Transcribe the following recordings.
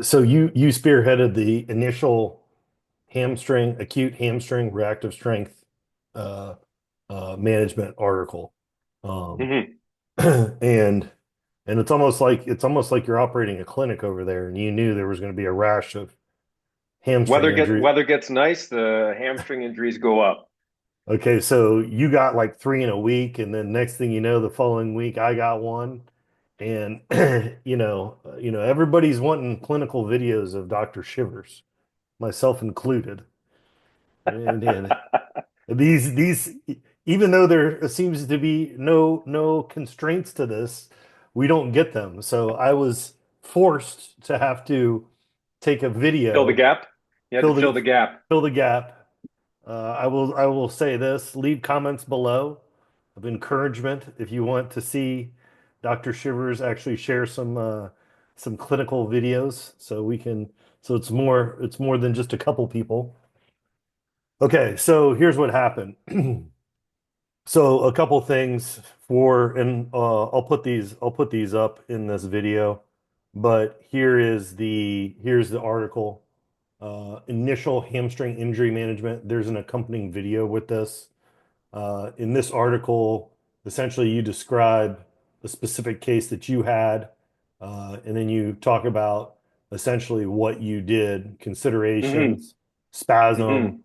So you spearheaded the initial acute hamstring reactive strength uh, management article, um, Hmm. and it's almost like you're operating a clinic over there, and you knew there was going to be a rash of hamstring injury. Weather gets nice, the hamstring injuries go up. Okay, so you got like three in a week, and then next thing you know, the following week I got one, and everybody's wanting clinical videos of Dr. Shivers, myself included. And these even though there seems to be no constraints to this, we don't get them. So I was forced to have to take a Fill the video, gap. You had to fill fill the the gap. fill the gap. I will say this, leave comments below of encouragement if you want to see Dr. Shivers actually share some clinical videos so we can so it's more than just a couple people. Okay, so here's what happened. So a couple things and I'll put these up in this video, but here's the article. Initial hamstring injury management. There's an accompanying video with this. In this article, essentially you describe the specific case that you had, and then you talk about essentially what you did, Hmm. considerations, spasm, Hmm.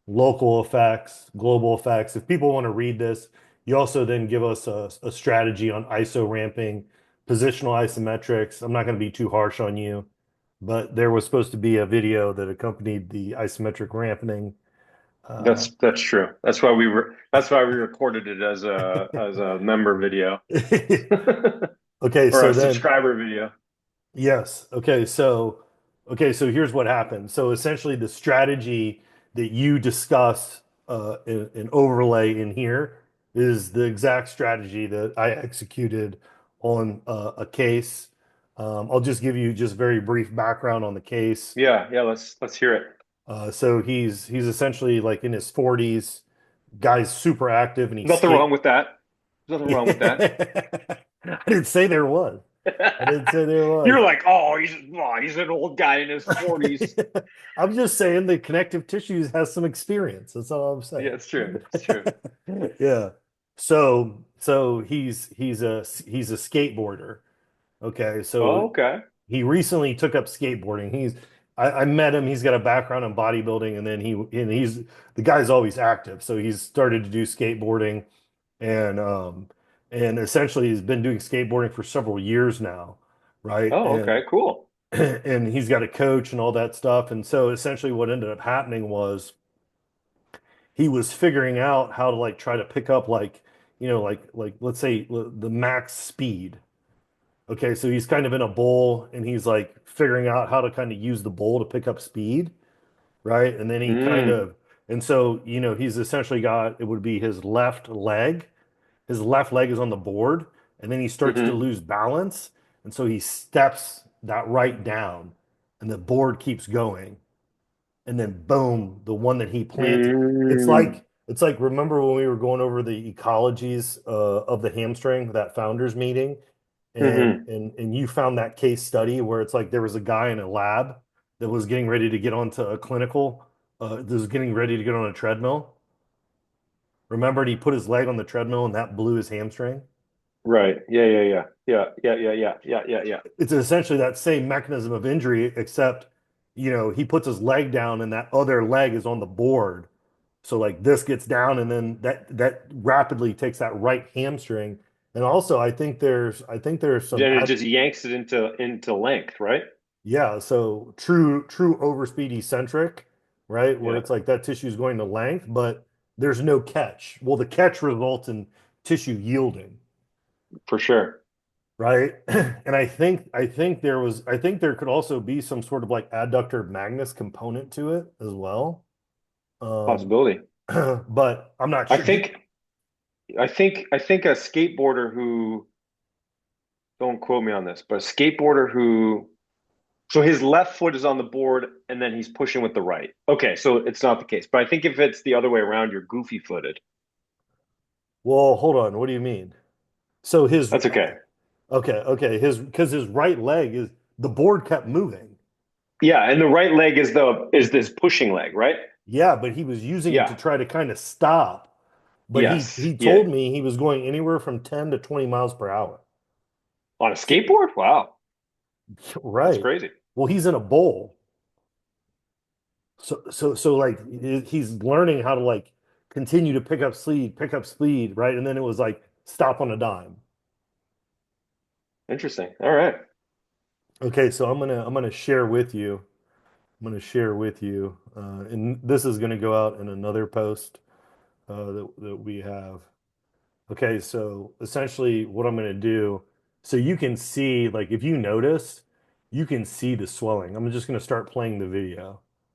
local effects, global effects. If people want to read this, you also then give us a strategy on IsoRamping, positional isometrics. I'm not going to be too harsh on you, but there was supposed to be a video that accompanied the isometric ramping. Uh, That's true. That's why we recorded it as a member video okay, or so a then subscriber video. yes. Okay, so here's what happened. So essentially the strategy that you discuss in overlay in here is the exact strategy that I executed on a case. I'll just give you just very brief background on the case. Yeah, yeah, let's hear it. So he's essentially like in his 40s, guy's super active and he Nothing wrong skate. with that. Nothing wrong with that. I didn't say there was. I didn't say there was. You're like, he's an old guy in his 40s. I'm just saying the connective tissues has some experience. That's all I'm saying. Yeah, it's true. It's true. Yeah. So he's a skateboarder. Okay. So Oh, okay. he recently took up skateboarding. I met him. He's got a background in bodybuilding, and then he's the guy's always active. So he's started to do skateboarding, and um and essentially he's been doing skateboarding for several years now, right? Oh, okay, cool. And he's got a coach and all that stuff. And so essentially what ended up happening was he was figuring out how to like try to pick up like let's say the max speed. Okay, so he's kind of in a bowl and he's like figuring out how to kind of use the bowl to pick up speed, right? And then he kind Mm, of and so he's essentially got it would be his left leg. His left leg is on the board, and then he starts to hmm. lose balance, and so he steps that right down, and the board keeps going, and then boom, the one that he planted. It's Mm, like it's like remember when we were going over the ecologies of the hamstring, that founders meeting, and hmm. and and you found that case study where it's like there was a guy in a lab that was getting ready to get onto a clinical, that was getting ready to get on a treadmill. Remember, and he put his leg on the treadmill, and that blew his hamstring. Right. Yeah, yeah, yeah. Yeah, yeah, yeah, yeah, yeah, yeah, yeah. It's essentially that same mechanism of injury, except, he puts his leg down and that other leg is on the board. So like this gets down and then that rapidly takes that right hamstring. And also I think there's some Then it just yanks it into length, right? yeah, so true overspeed eccentric, right? Where Yeah, it's like that tissue is going to length, but there's no catch. Well, the catch results in tissue yielding. for sure. Right? And I think there could also be some sort of like adductor magnus component to it as well. Um, Possibility. but I'm not I sure. think I think a skateboarder who, don't quote me on this, but a skateboarder who, so his left foot is on the board and then he's pushing with the right. Okay, so it's not the case. But I think if it's the other way around, you're goofy footed. Well, hold on. What do you mean? So his That's okay. okay, his because his right leg is the board kept moving. Yeah, and the right leg is this pushing leg, right? Yeah, but he was using it to Yeah. try to kind of stop. But Yes. he Yeah. told me he was going anywhere from 10 to 20 miles per hour. On a So, skateboard? Wow. That's right. crazy. Well, he's in a bowl. So like he's learning how to like continue to pick up speed, right? And then it was like stop on a dime. Interesting. All right. Okay, so I'm gonna share with you. I'm gonna share with you, and this is gonna go out in another post that we have. Okay, so essentially what I'm gonna do, so you can see, like if you notice, you can see the swelling. I'm just gonna start playing the video.